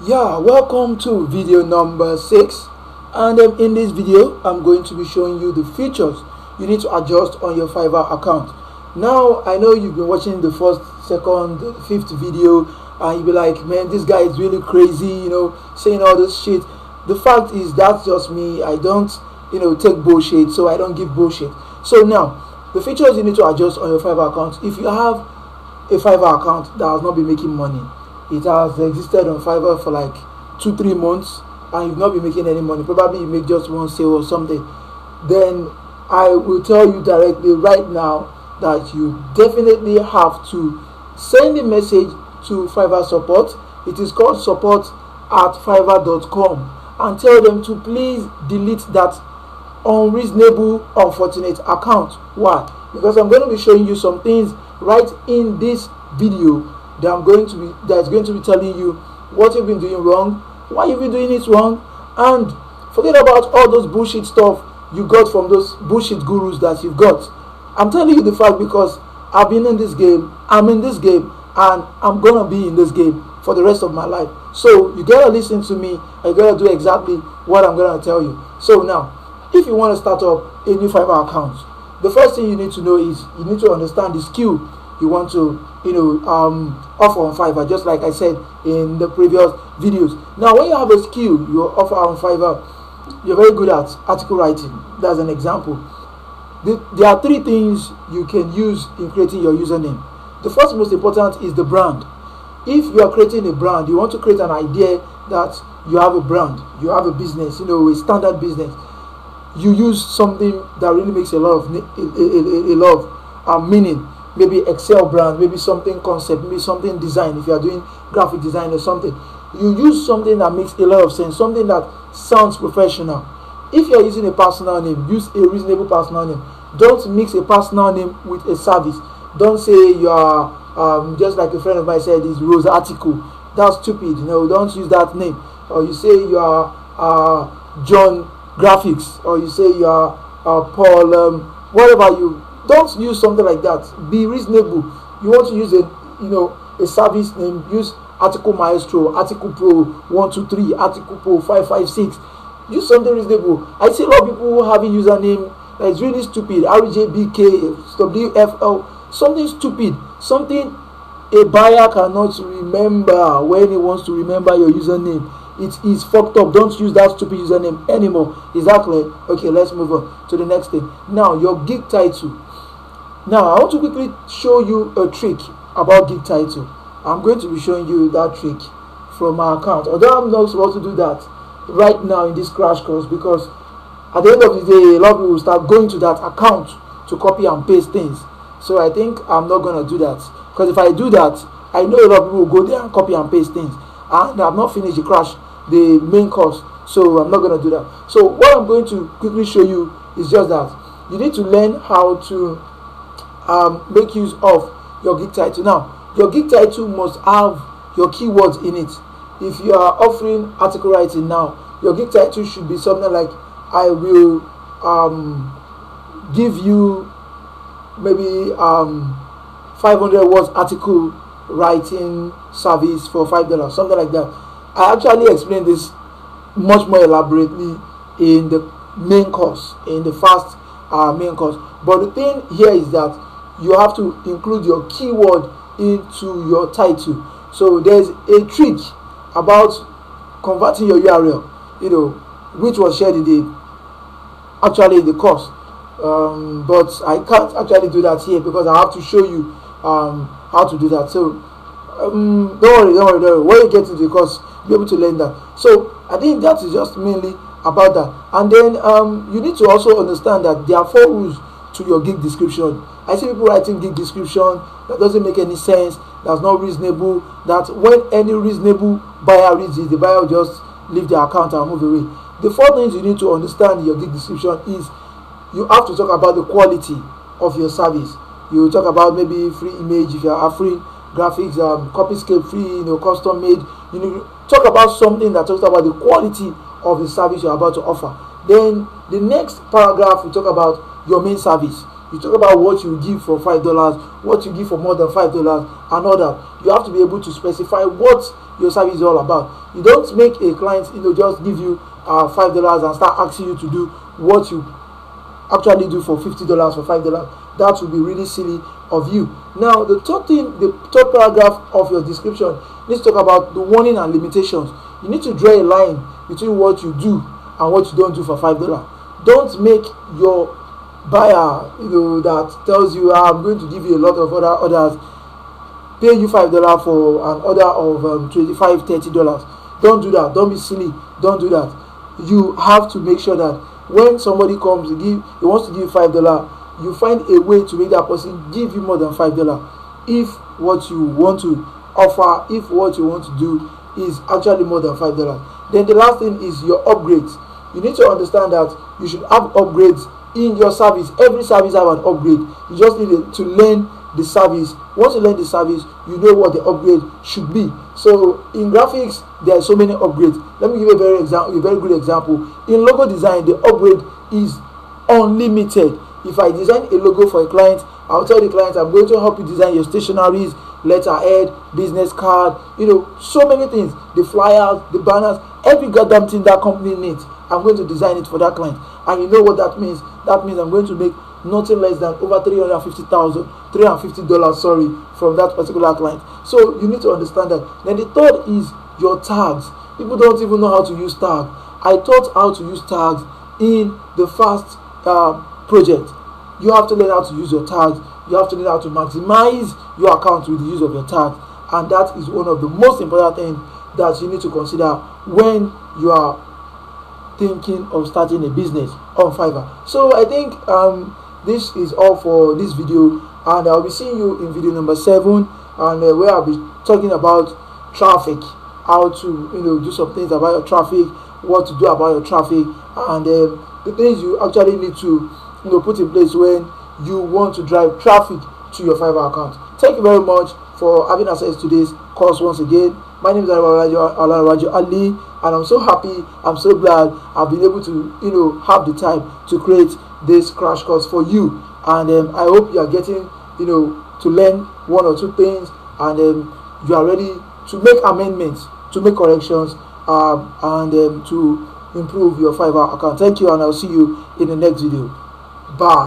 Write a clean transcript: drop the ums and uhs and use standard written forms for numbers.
Yeah, welcome to video number 6, and in this video I'm going to be showing you the features you need to adjust on your Fiverr account. Now I know you've been watching the first, second, fifth video and you'll be like, man, this guy is really crazy, saying all this shit. The fact is, that's just me. I don't take bullshit, so I don't give bullshit. So now the features you need to adjust on your Fiverr account. If you have a Fiverr account that has not been making money, it has existed on Fiverr for like 2-3 months and you've not been making any money, probably you make just one sale or something, then I will tell you directly right now that you definitely have to send a message to Fiverr support. It is called support@fiverr.com, and tell them to please delete that unreasonable, unfortunate account. Why? Because I'm going to be showing you some things right in this video that's going to be telling you what you've been doing wrong, why you've been doing it wrong, and forget about all those bullshit stuff you got from those bullshit gurus that you've got. I'm telling you the fact because I've been in this game, I'm in this game, and I'm gonna be in this game for the rest of my life. So you gotta listen to me, and you gotta do exactly what I'm gonna tell you. So now, if you want to start up a new Fiverr account, the first thing you need to know is you need to understand the skill you want to offer on Fiverr, just like I said in the previous videos. Now when you have a skill you offer on Fiverr, you're very good at article writing. That's an example. There are 3 things you can use in creating your username. The first most important is the brand. If you are creating a brand, you want to create an idea that you have a brand, you have a business, a standard business. You use something that really makes a lot of meaning. Maybe Excel brand, maybe something concept, maybe something design. If you are doing graphic design or something, you use something that makes a lot of sense, something that sounds professional. If you are using a personal name, use a reasonable personal name. Don't mix a personal name with a service. Don't say you are just like a friend of mine said, is Rose Article. That's stupid. Don't use that name. Or you say you are John Graphics, or you say you are Paul whatever. You don't use something like that. Be reasonable. You want to use a service name, use Article Maestro, Article Pro 123, Article Pro 556. Use something reasonable. I see a lot of people who have a username that is really stupid. RJBK, WFL, something stupid, something a buyer cannot remember when he wants to remember your username. It is fucked up. Don't use that stupid username anymore. Exactly. Okay, let's move on to the next thing. Now, your gig title. Now, I want to quickly show you a trick about gig title. I'm going to be showing you that trick from my account. Although I'm not supposed to do that right now in this crash course, because at the end of the day, a lot of people will start going to that account to copy and paste things. So I think I'm not going to do that. Because if I do that, I know a lot of people will go there and copy and paste things. And I've not finished the main course. So I'm not going to do that. So what I'm going to quickly show you is just that. You need to learn how to make use of your gig title. Now, your gig title must have your keywords in it. If you are offering article writing now, your gig title should be something like, I will give you maybe 500 words article writing service for $5, something like that. I actually explained this much more elaborately in the main course, in the F.A.S.T main course. But the thing here is that you have to include your keyword into your title. So there's a trick about converting your URL, which was shared in the course. But I can't actually do that here because I have to show you how to do that. So don't worry. When you get to the course, you'll be able to learn that. So I think that is just mainly about that. And then you need to also understand that there are 4 rules to your gig description. I see people writing gig description that doesn't make any sense, that's not reasonable, that when any reasonable buyer reads it, the buyer will just leave their account and move away. The 4 things you need to understand in your gig description is you have to talk about the quality of your service. You talk about maybe free image if you are free graphics, copyscape free, custom made. You talk about something that talks about the quality of the service you're about to offer. Then the next paragraph we talk about your main service. You talk about what you give for $5, what you give for more than $5, and all that. You have to be able to specify what your service is all about. You don't make a client, just give you $5 and start asking you to do what you actually do for $50 for $5. That would be really silly of you. Now, the third paragraph of your description needs to talk about the warning and limitations. You need to draw a line between what you do and what you don't do for $5. Don't make your buyer, that tells you, I'm going to give you a lot of orders, pay you $5 for an order of $25-30. Don't do that. Don't be silly. Don't do that. You have to make sure that when somebody comes, he wants to give you $5, you find a way to make that person give you more than $5 if what you want to offer, if what you want to do is actually more than $5. Then the last thing is your upgrades. You need to understand that you should have upgrades in your service. Every service have an upgrade. You just need to learn the service. Once you learn the service, you know what the upgrade should be. So in graphics, there are so many upgrades. Let me give you a very good example. In logo design, the upgrade is unlimited. If I design a logo for a client, I'll tell the client, I'm going to help you design your stationaries, letterhead, business card, so many things, the flyers, the banners, every goddamn thing that company needs, I'm going to design it for that client. And you know what that means? That means I'm going to make nothing less than over $350 from that particular client. So you need to understand that. Then the third is your tags. People don't even know how to use tags. I taught how to use tags in the F.A.S.T project. You have to learn how to use your tags. You have to learn how to maximize your account with the use of your tags. And that is one of the most important things that you need to consider when you are thinking of starting a business on Fiverr. So I think this is all for this video, and I'll be seeing you in video number 7, and where I'll be talking about traffic, how to do some things about your traffic, what to do about your traffic, and the things you actually need to put in place when you want to drive traffic to your Fiverr account. Thank you very much for having access to this course once again. My name is Arewa Lanre, and I'm so happy, I'm so glad I've been able to have the time to create this crash course for you. And I hope you are getting to learn one or two things, and you are ready to make amendments, to make corrections, and to improve your Fiverr account. Thank you, and I'll see you in the next video. Bye.